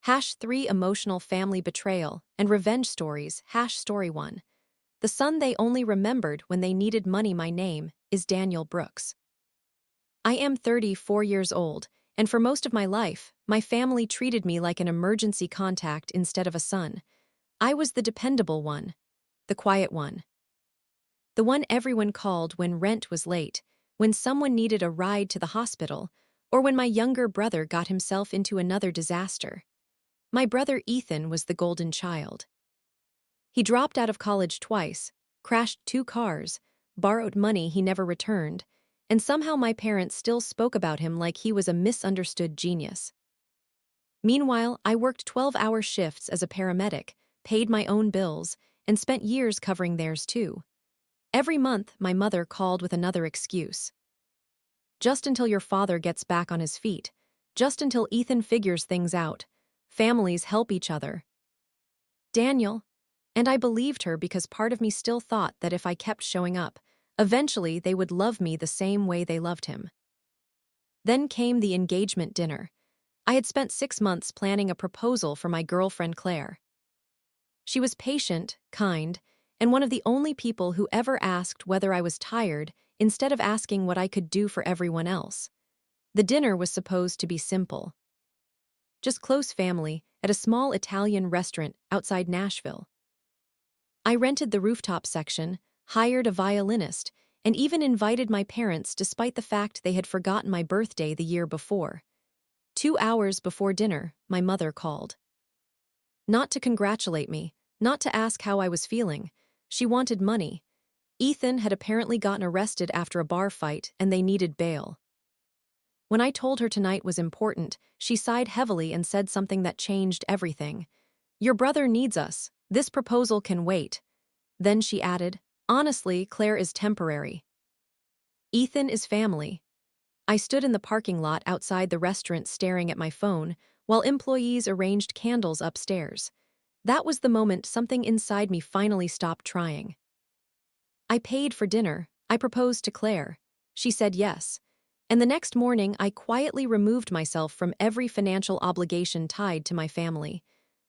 #3 Emotional Family Betrayal and Revenge Stories. Story 1. The son they only remembered when they needed money. My name is Daniel Brooks. I am 34 years old, and for most of my life, my family treated me like an emergency contact instead of a son. I was the dependable one, the quiet one, the one everyone called when rent was late, when someone needed a ride to the hospital, or when my younger brother got himself into another disaster. My brother Ethan was the golden child. He dropped out of college twice, crashed 2 cars, borrowed money he never returned, and somehow my parents still spoke about him like he was a misunderstood genius. Meanwhile, I worked 12-hour shifts as a paramedic, paid my own bills, and spent years covering theirs too. Every month, my mother called with another excuse. Just until your father gets back on his feet. Just until Ethan figures things out. Families help each other. Daniel. And I believed her because part of me still thought that if I kept showing up, eventually they would love me the same way they loved him. Then came the engagement dinner. I had spent 6 months planning a proposal for my girlfriend Claire. She was patient, kind, and one of the only people who ever asked whether I was tired instead of asking what I could do for everyone else. The dinner was supposed to be simple. Just close family at a small Italian restaurant outside Nashville. I rented the rooftop section, hired a violinist, and even invited my parents despite the fact they had forgotten my birthday the year before. 2 hours before dinner, my mother called. Not to congratulate me, not to ask how I was feeling. She wanted money. Ethan had apparently gotten arrested after a bar fight and they needed bail. When I told her tonight was important, she sighed heavily and said something that changed everything. "Your brother needs us. This proposal can wait." Then she added, "Honestly, Claire is temporary. Ethan is family." I stood in the parking lot outside the restaurant staring at my phone while employees arranged candles upstairs. That was the moment something inside me finally stopped trying. I paid for dinner. I proposed to Claire. She said yes. And the next morning, I quietly removed myself from every financial obligation tied to my family.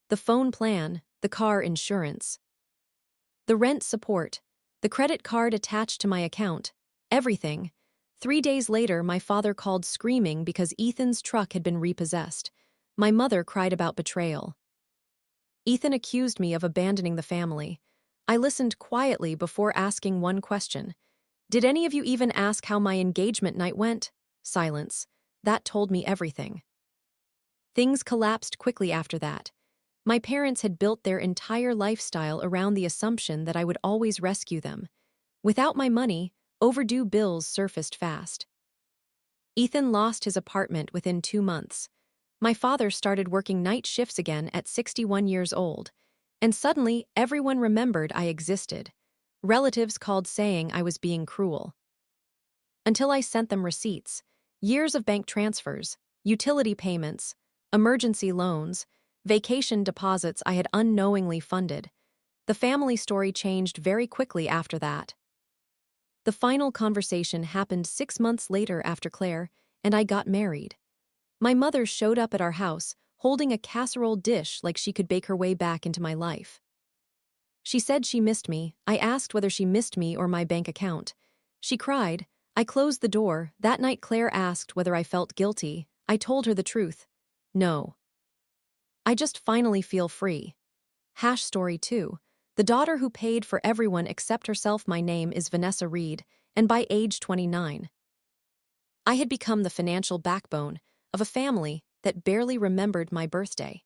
The phone plan, the car insurance, the rent support, the credit card attached to my account, everything. 3 days later, my father called screaming because Ethan's truck had been repossessed. My mother cried about betrayal. Ethan accused me of abandoning the family. I listened quietly before asking one question. "Did any of you even ask how my engagement night went?" Silence. That told me everything. Things collapsed quickly after that. My parents had built their entire lifestyle around the assumption that I would always rescue them. Without my money, overdue bills surfaced fast. Ethan lost his apartment within 2 months. My father started working night shifts again at 61 years old. And suddenly, everyone remembered I existed. Relatives called saying I was being cruel. Until I sent them receipts, years of bank transfers, utility payments, emergency loans, vacation deposits I had unknowingly funded. The family story changed very quickly after that. The final conversation happened 6 months later after Claire and I got married. My mother showed up at our house, holding a casserole dish like she could bake her way back into my life. She said she missed me. I asked whether she missed me or my bank account. She cried. I closed the door. That night Claire asked whether I felt guilty. I told her the truth. No. I just finally feel free. Story 2. The daughter who paid for everyone except herself. My name is Vanessa Reed, and by age 29, I had become the financial backbone of a family that barely remembered my birthday.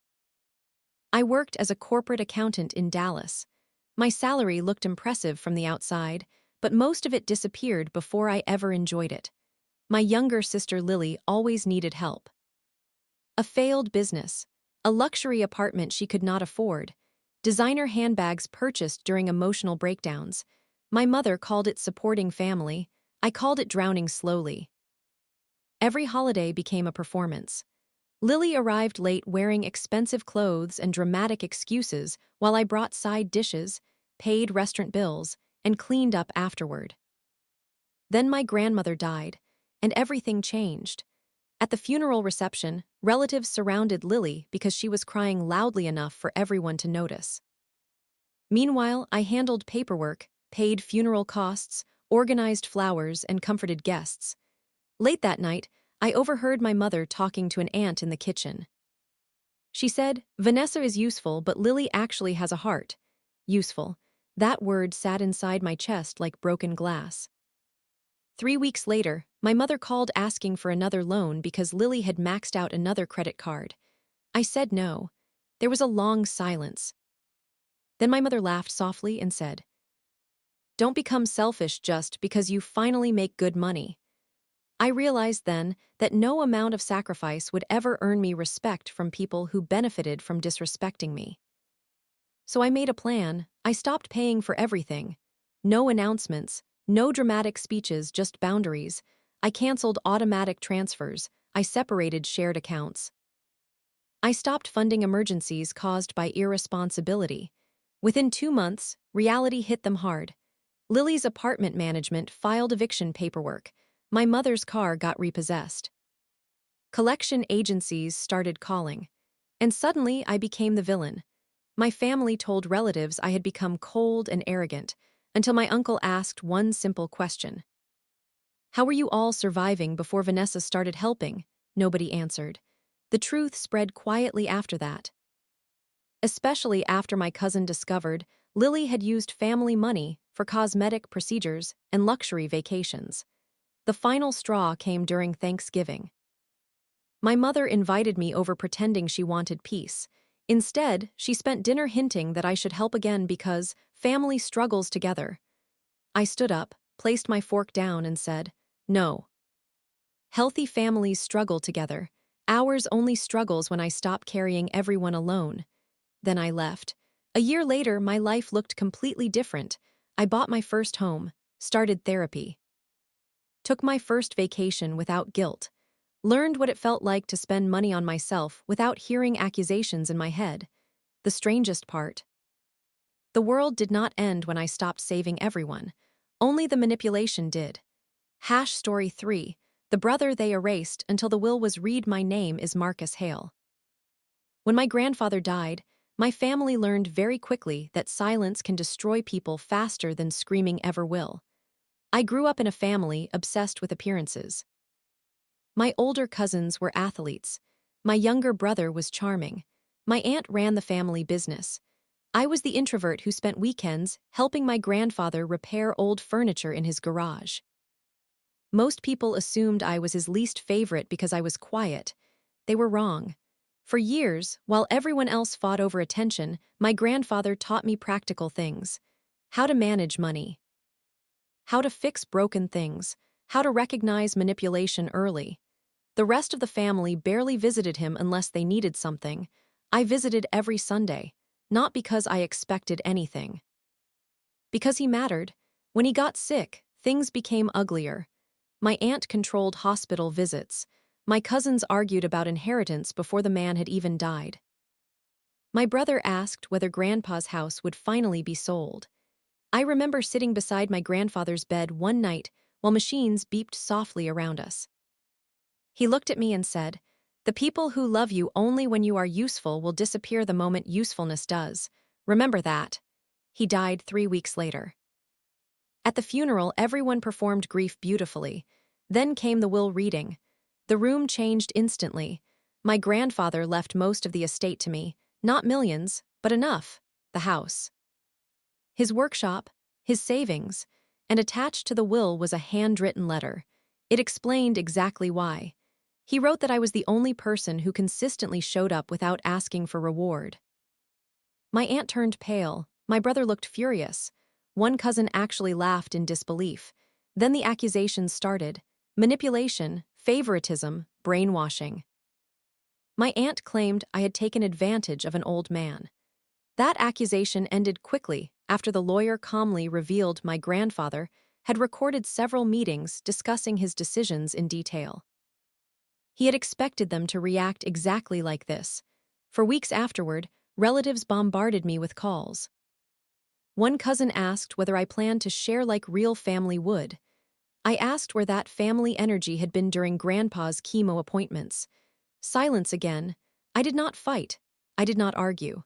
I worked as a corporate accountant in Dallas. My salary looked impressive from the outside, but most of it disappeared before I ever enjoyed it. My younger sister Lily always needed help. A failed business, a luxury apartment she could not afford, designer handbags purchased during emotional breakdowns. My mother called it supporting family. I called it drowning slowly. Every holiday became a performance. Lily arrived late wearing expensive clothes and dramatic excuses while I brought side dishes, paid restaurant bills, and cleaned up afterward. Then my grandmother died, and everything changed. At the funeral reception, relatives surrounded Lily because she was crying loudly enough for everyone to notice. Meanwhile, I handled paperwork, paid funeral costs, organized flowers, and comforted guests. Late that night, I overheard my mother talking to an aunt in the kitchen. She said, "Vanessa is useful, but Lily actually has a heart." Useful. That word sat inside my chest like broken glass. 3 weeks later, my mother called asking for another loan because Lily had maxed out another credit card. I said no. There was a long silence. Then my mother laughed softly and said, "Don't become selfish just because you finally make good money." I realized then that no amount of sacrifice would ever earn me respect from people who benefited from disrespecting me. So I made a plan. I stopped paying for everything. No announcements, no dramatic speeches, just boundaries. I canceled automatic transfers. I separated shared accounts. I stopped funding emergencies caused by irresponsibility. Within 2 months, reality hit them hard. Lily's apartment management filed eviction paperwork. My mother's car got repossessed. Collection agencies started calling. And suddenly I became the villain. My family told relatives I had become cold and arrogant, until my uncle asked one simple question. "How were you all surviving before Vanessa started helping?" Nobody answered. The truth spread quietly after that. Especially after my cousin discovered Lily had used family money for cosmetic procedures and luxury vacations. The final straw came during Thanksgiving. My mother invited me over pretending she wanted peace. Instead, she spent dinner hinting that I should help again because family struggles together. I stood up, placed my fork down, and said, "No. Healthy families struggle together. Ours only struggles when I stop carrying everyone alone." Then I left. A year later, my life looked completely different. I bought my first home, started therapy, took my first vacation without guilt, learned what it felt like to spend money on myself without hearing accusations in my head. The strangest part: the world did not end when I stopped saving everyone. Only the manipulation did. Story 3. The brother they erased until the will was read my name is Marcus Hale. When my grandfather died, my family learned very quickly that silence can destroy people faster than screaming ever will. I grew up in a family obsessed with appearances. My older cousins were athletes. My younger brother was charming. My aunt ran the family business. I was the introvert who spent weekends helping my grandfather repair old furniture in his garage. Most people assumed I was his least favorite because I was quiet. They were wrong. For years, while everyone else fought over attention, my grandfather taught me practical things: how to manage money, how to fix broken things, how to recognize manipulation early. The rest of the family barely visited him unless they needed something. I visited every Sunday, not because I expected anything. Because he mattered. When he got sick, things became uglier. My aunt controlled hospital visits. My cousins argued about inheritance before the man had even died. My brother asked whether Grandpa's house would finally be sold. I remember sitting beside my grandfather's bed one night while machines beeped softly around us. He looked at me and said, "The people who love you only when you are useful will disappear the moment usefulness does. Remember that." He died 3 weeks later. At the funeral, everyone performed grief beautifully. Then came the will reading. The room changed instantly. My grandfather left most of the estate to me, not millions, but enough: the house, his workshop, his savings, and attached to the will was a handwritten letter. It explained exactly why. He wrote that I was the only person who consistently showed up without asking for reward. My aunt turned pale. My brother looked furious. One cousin actually laughed in disbelief. Then the accusations started: manipulation, favoritism, brainwashing. My aunt claimed I had taken advantage of an old man. That accusation ended quickly after the lawyer calmly revealed my grandfather had recorded several meetings discussing his decisions in detail. He had expected them to react exactly like this. For weeks afterward, relatives bombarded me with calls. One cousin asked whether I planned to share like real family would. I asked where that family energy had been during Grandpa's chemo appointments. Silence again. I did not fight. I did not argue.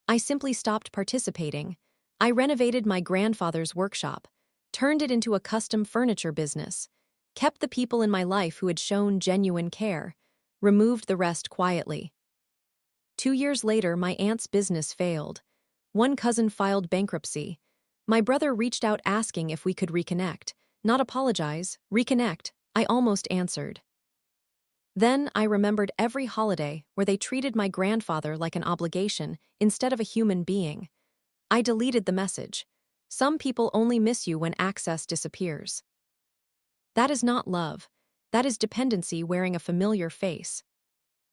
I simply stopped participating. I renovated my grandfather's workshop, turned it into a custom furniture business, kept the people in my life who had shown genuine care, removed the rest quietly. 2 years later, my aunt's business failed. One cousin filed bankruptcy. My brother reached out asking if we could reconnect. Not apologize, reconnect, I almost answered. Then I remembered every holiday where they treated my grandfather like an obligation instead of a human being. I deleted the message. Some people only miss you when access disappears. That is not love. That is dependency wearing a familiar face.